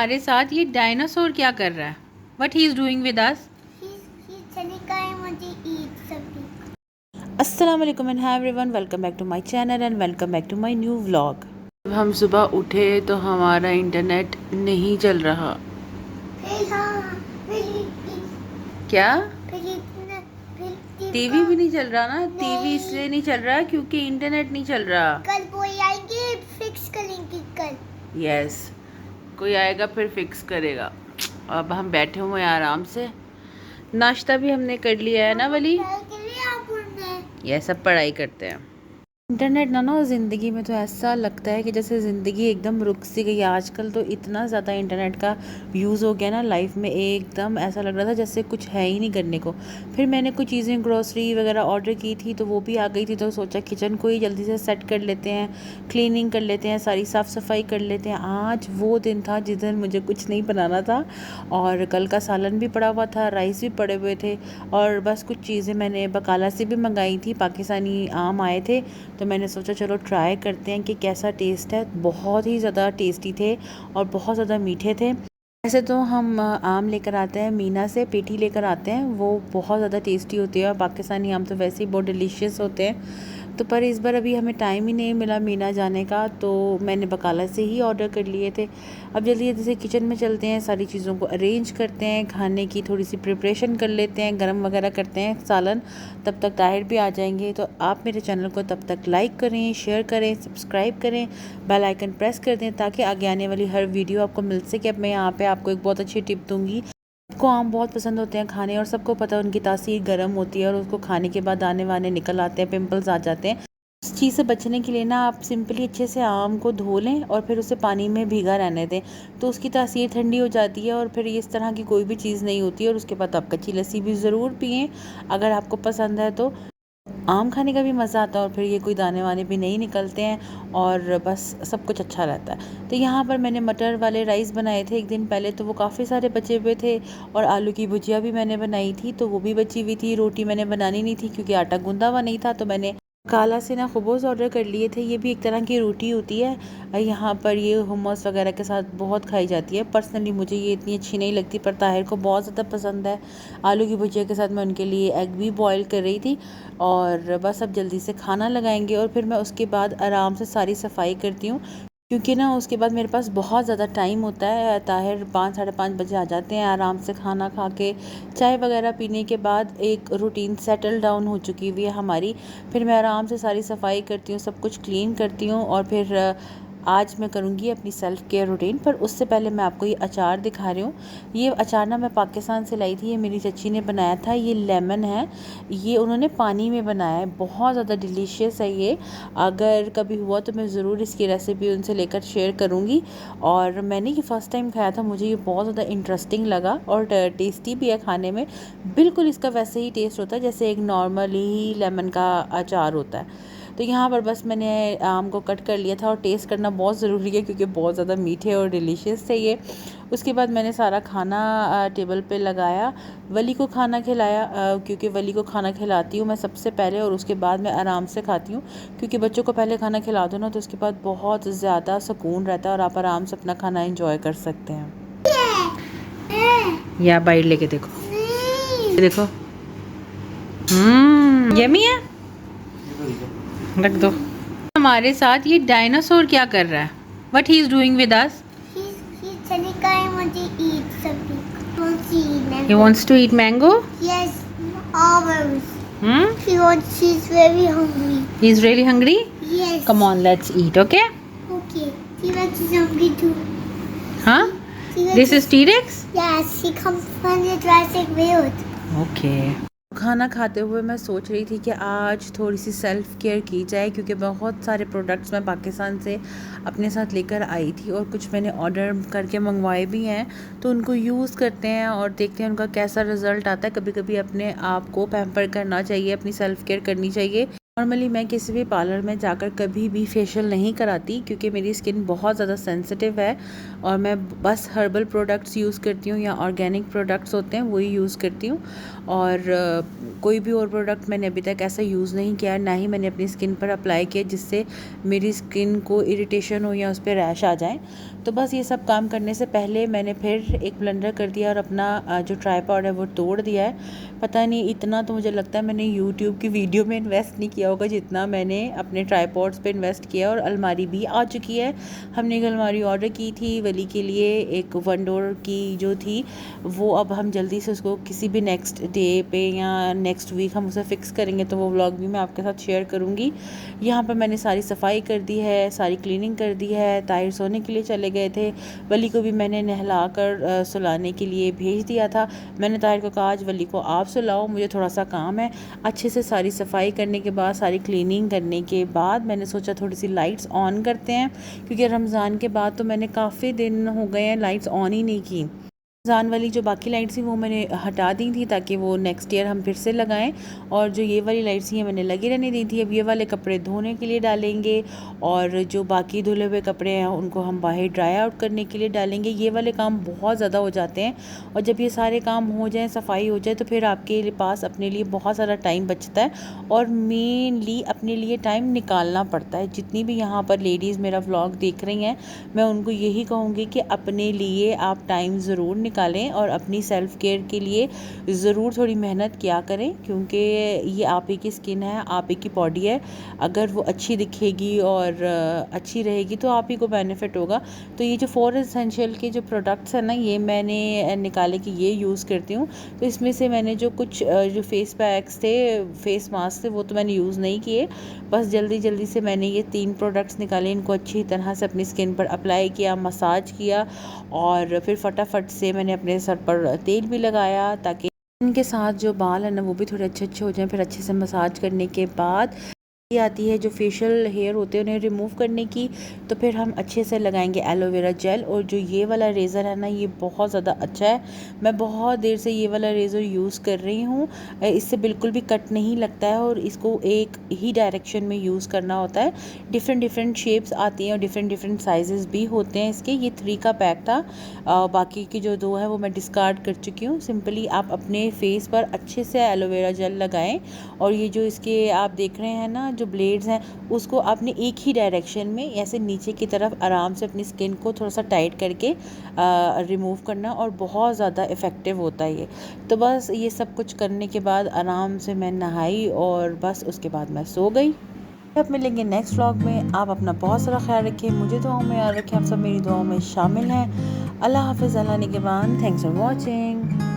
हमारे साथ ये डायनासोर क्या कर रहा है? What he is doing with us? अस्सलाम वालेकुम and hi everyone, welcome back to my channel and welcome back to my new vlog. जब हम सुबह उठे तो हमारा इंटरनेट नहीं चल रहा। क्या? टीवी भी नहीं चल रहा ना? टीवी इसलिए नहीं चल रहा क्योंकि इंटरनेट नहीं चल रहा। कल कोई आएंगे फिक्स करेंगे कल। यस, कोई आएगा फिर फिक्स करेगा। अब हम बैठे हुए हैं आराम से। नाश्ता भी हमने कर लिया है ना वली? ये सब पढ़ाई करते हैं। इंटरनेट ना ज़िंदगी में तो ऐसा लगता है कि जैसे ज़िंदगी एकदम रुक सी गई है। आजकल तो इतना ज़्यादा इंटरनेट का यूज़ हो गया ना लाइफ में, एकदम ऐसा लग रहा था जैसे कुछ है ही नहीं करने को। फिर मैंने कुछ चीज़ें ग्रोसरी वगैरह ऑर्डर की थी तो वो भी आ गई थी, तो सोचा किचन को ही जल्दी से सेट कर लेते हैं, क्लीनिंग कर लेते हैं, सारी साफ़ सफाई कर लेते हैं। आज वो दिन था जिस दिन मुझे कुछ नहीं बनाना था और कल का सालन भी पड़ा हुआ था, राइस भी पड़े हुए थे और बस कुछ चीज़ें मैंने बकाला से भी मंगाई थी। पाकिस्तानी आम आए थे तो मैंने सोचा चलो ट्राई करते हैं कि कैसा टेस्ट है। बहुत ही ज़्यादा टेस्टी थे और बहुत ज़्यादा मीठे थे। वैसे तो हम आम लेकर आते हैं मीना से, पेठी लेकर आते हैं, वो बहुत ज़्यादा टेस्टी होती है और पाकिस्तानी आम तो वैसे ही बहुत डिलीशियस होते हैं। तो पर इस बार अभी हमें टाइम ही नहीं मिला मीना जाने का, तो मैंने बकाला से ही ऑर्डर कर लिए थे। अब जल्दी जल्दी से किचन में चलते हैं, सारी चीज़ों को अरेंज करते हैं, खाने की थोड़ी सी प्रिपरेशन कर लेते हैं, गरम वगैरह करते हैं सालन। तब तक ताहिर भी आ जाएंगे। तो आप मेरे चैनल को तब तक लाइक करें, शेयर करें, सब्सक्राइब करें, बेल आइकन प्रेस कर दें ताकि आगे आने वाली हर वीडियो आपको मिल सके। अब मैं यहाँ पे आपको एक बहुत अच्छी टिप दूँगी। सबको आम बहुत पसंद होते हैं खाने और सबको पता है उनकी तासीर गर्म होती है और उसको खाने के बाद दाने वाने निकल आते हैं, पिंपल्स आ जाते हैं। इस चीज़ से बचने के लिए ना आप सिंपली अच्छे से आम को धो लें और फिर उसे पानी में भीगा रहने दें, तो उसकी तासीर ठंडी हो जाती है और फिर इस तरह की कोई भी चीज़ नहीं होती है। और उसके बाद आप कच्ची लस्सी भी ज़रूर पिएं अगर आपको पसंद है तो। आम खाने का भी मज़ा आता है और फिर ये कोई दाने वाने भी नहीं निकलते हैं और बस सब कुछ अच्छा रहता है। तो यहाँ पर मैंने मटर वाले राइस बनाए थे एक दिन पहले, तो वो काफ़ी सारे बचे हुए थे और आलू की भुजिया भी मैंने बनाई थी तो वो भी बची हुई थी। रोटी मैंने बनानी नहीं थी क्योंकि आटा गूंदा हुआ नहीं था, तो मैंने काला से ना खबूज़ ऑर्डर कर लिए थे। ये भी एक तरह की रोटी होती है, यहाँ पर ये हुमस वगैरह के साथ बहुत खाई जाती है। पर्सनली मुझे ये इतनी अच्छी नहीं लगती पर ताहिर को बहुत ज़्यादा पसंद है। आलू की भुजिया के साथ मैं उनके लिए एग भी बॉईल कर रही थी और बस अब जल्दी से खाना लगाएंगे और फिर मैं उसके बाद आराम से सारी सफाई करती हूँ क्योंकि ना उसके बाद मेरे पास बहुत ज़्यादा टाइम होता है। ताहिर 5 साढ़े 5 बजे आ जाते हैं, आराम से खाना खा के चाय वगैरह पीने के बाद एक रूटीन सेटल डाउन हो चुकी हुई है हमारी। फिर मैं आराम से सारी सफाई करती हूँ, सब कुछ क्लीन करती हूँ और फिर आज मैं करूँगी अपनी सेल्फ़ केयर रूटीन। पर उससे पहले मैं आपको ये अचार दिखा रही हूँ। ये अचार ना मैं पाकिस्तान से लाई थी, ये मेरी चची ने बनाया था। ये लेमन है, ये उन्होंने पानी में बनाया है, बहुत ज़्यादा डिलीशियस है ये। अगर कभी हुआ तो मैं ज़रूर इसकी रेसिपी उनसे लेकर शेयर करूँगी। और मैंने ये फ़र्स्ट टाइम खाया था, मुझे ये बहुत ज़्यादा इंटरेस्टिंग लगा और टेस्टी भी है खाने में। बिल्कुल इसका वैसे ही टेस्ट होता है जैसे एक नॉर्मली ही लेमन का अचार होता है। तो यहाँ पर बस मैंने आम को कट कर लिया था और टेस्ट करना बहुत ज़रूरी है क्योंकि बहुत ज़्यादा मीठे और डिलीशियस थे ये। उसके बाद मैंने सारा खाना टेबल पे लगाया, वली को खाना खिलाया क्योंकि वली को खाना खिलाती हूँ मैं सबसे पहले और उसके बाद मैं आराम से खाती हूँ क्योंकि बच्चों को पहले खाना खिला दो ना तो उसके बाद बहुत ज़्यादा सुकून रहता है और आप आराम से अपना खाना एंजॉय कर सकते हैं। या बाइट लेके देखो, देखो यमी है, रख दो। हमारे साथ ये डायनासोर क्या कर रहा है? What he is doing with us? He wants to eat mango? Yes, almost. She's very hungry. He's really hungry? Yes. Come on, let's eat, okay? Okay. T-Rex is hungry too. Huh? This is T-Rex? Yes, she comes from the Jurassic World. Okay. खाना खाते हुए मैं सोच रही थी कि आज थोड़ी सी सेल्फ़ केयर की जाए क्योंकि बहुत सारे प्रोडक्ट्स मैं पाकिस्तान से अपने साथ लेकर आई थी और कुछ मैंने ऑर्डर करके मंगवाए भी हैं, तो उनको यूज़ करते हैं और देखते हैं उनका कैसा रिज़ल्ट आता है। कभी कभी अपने आप को पैम्पर करना चाहिए, अपनी सेल्फ़ केयर करनी चाहिए नॉर्मली मैं किसी भी पार्लर में जाकर कभी भी फेशियल नहीं कराती क्योंकि मेरी स्किन बहुत ज़्यादा सेंसिटिव है और मैं बस हर्बल प्रोडक्ट्स यूज़ करती हूँ या ऑर्गेनिक प्रोडक्ट्स होते हैं वही यूज़ करती हूँ। और कोई भी और प्रोडक्ट मैंने अभी तक ऐसा यूज़ नहीं किया, ना ही मैंने अपनी स्किन पर अप्लाई किया जिससे मेरी स्किन को इरिटेशन हो या उस पर रैश आ जाए। तो बस ये सब काम करने से पहले मैंने फिर एक ब्लेंडर कर दिया और अपना जो ट्राइपॉड है वो तोड़ दिया है। पता नहीं, इतना तो मुझे लगता है मैंने यूट्यूब की वीडियो में इन्वेस्ट नहीं किया होगा जितना मैंने अपने ट्राइपॉड्स पे इन्वेस्ट किया। और अलमारी भी आ चुकी है। हमने एक अलमारी ऑर्डर की थी वली के लिए, एक 1 डोर की जो थी वो अब हम जल्दी से उसको किसी भी नेक्स्ट डे पे या नेक्स्ट वीक हम उसे फ़िक्स करेंगे, तो वो व्लॉग भी मैं आपके साथ शेयर करूँगी। यहाँ पर मैंने सारी सफाई कर दी है, सारी क्लीनिंग कर दी है। ताहिर सोने के लिए चले गए थे, वली को भी मैंने नहला कर सुलाने के लिए भेज दिया था। मैंने ताहिर को कहा आज वली को आप सुलाओ, मुझे थोड़ा सा काम है। अच्छे से सारी सफाई करने के बाद, सारी क्लीनिंग करने के बाद मैंने सोचा थोड़ी सी लाइट्स ऑन करते हैं क्योंकि रमज़ान के बाद तो मैंने काफ़ी दिन हो गए हैं लाइट्स ऑन ही नहीं की। रमज़ान वाली जो बाकी लाइट्स थी वो मैंने हटा दी थी ताकि वो नेक्स्ट ईयर हम फिर से लगाएं, और जो ये वाली लाइट्स थी मैंने लगी रहने दी थी। अब ये वाले कपड़े धोने के लिए डालेंगे और जो बाकी धुले हुए कपड़े हैं उनको हम बाहर ड्राई आउट करने के लिए डालेंगे। ये वाले काम बहुत ज़्यादा हो जाते हैं और जब ये सारे काम हो जाएँ, सफाई हो जाए, तो फिर आपके पास अपने लिए बहुत सारा टाइम बचता है और मेनली अपने लिए टाइम निकालना पड़ता है। जितनी भी यहाँ पर लेडीज़ मेरा व्लॉग देख रही हैं, मैं उनको यही कहूँगी कि अपने लिए आप टाइम ज़रूर निकालें और अपनी सेल्फ़ केयर के लिए ज़रूर थोड़ी मेहनत किया करें क्योंकि ये आप ही की स्किन है, आप ही की बॉडी है। अगर वो अच्छी दिखेगी और अच्छी रहेगी तो आप ही को बेनिफिट होगा। तो ये जो 4 एसेंशियल के जो प्रोडक्ट्स हैं ना, ये मैंने निकाले कि ये यूज़ करती हूँ। तो इसमें से मैंने जो कुछ जो फेस पैक्स थे, फेस मास्क थे, वो तो मैंने यूज़ नहीं किए। बस जल्दी जल्दी से मैंने ये 3 प्रोडक्ट्स निकाले, इनको अच्छी तरह से अपनी स्किन पर अप्लाई किया, मसाज किया और फिर फटाफट से मैंने अपने सर पर तेल भी लगाया ताकि इनके साथ जो बाल है ना वो भी थोड़े अच्छे अच्छे हो जाएं। फिर अच्छे से मसाज करने के बाद ये आती है जो फेशियल हेयर होते हैं उन्हें रिमूव करने की, तो फिर हम अच्छे से लगाएंगे एलोवेरा जेल। और जो ये वाला रेज़र है ना, ये बहुत ज़्यादा अच्छा है। मैं बहुत देर से ये वाला रेज़र यूज़ कर रही हूँ, इससे बिल्कुल भी कट नहीं लगता है और इसको एक ही डायरेक्शन में यूज़ करना होता है। डिफरेंट शेप्स आती हैं और डिफरेंट साइजेस भी होते हैं इसके। ये 3 का पैक था, बाकी की जो 2 है वो मैं डिस्कार्ड कर चुकी हूँ। सिंपली आप अपने फेस पर अच्छे से एलोवेरा जेल लगाएं और ये जो इसके आप देख रहे हैं ना जो ब्लेड्स हैं, उसको आपने एक ही डायरेक्शन में ऐसे नीचे की तरफ आराम से अपनी स्किन को थोड़ा सा टाइट करके रिमूव करना और बहुत ज़्यादा इफ़ेक्टिव होता है ये। तो बस ये सब कुछ करने के बाद आराम से मैं नहाई और बस उसके बाद मैं सो गई। अब मिलेंगे नेक्स्ट व्लॉग में। आप अपना बहुत सारा ख्याल रखें, मुझे दुआओं में याद रखें, आप सब मेरी दुआओं में शामिल हैं। अल्लाह हाफ़िज़, अल्लाह निगहबान। Thanks for watching.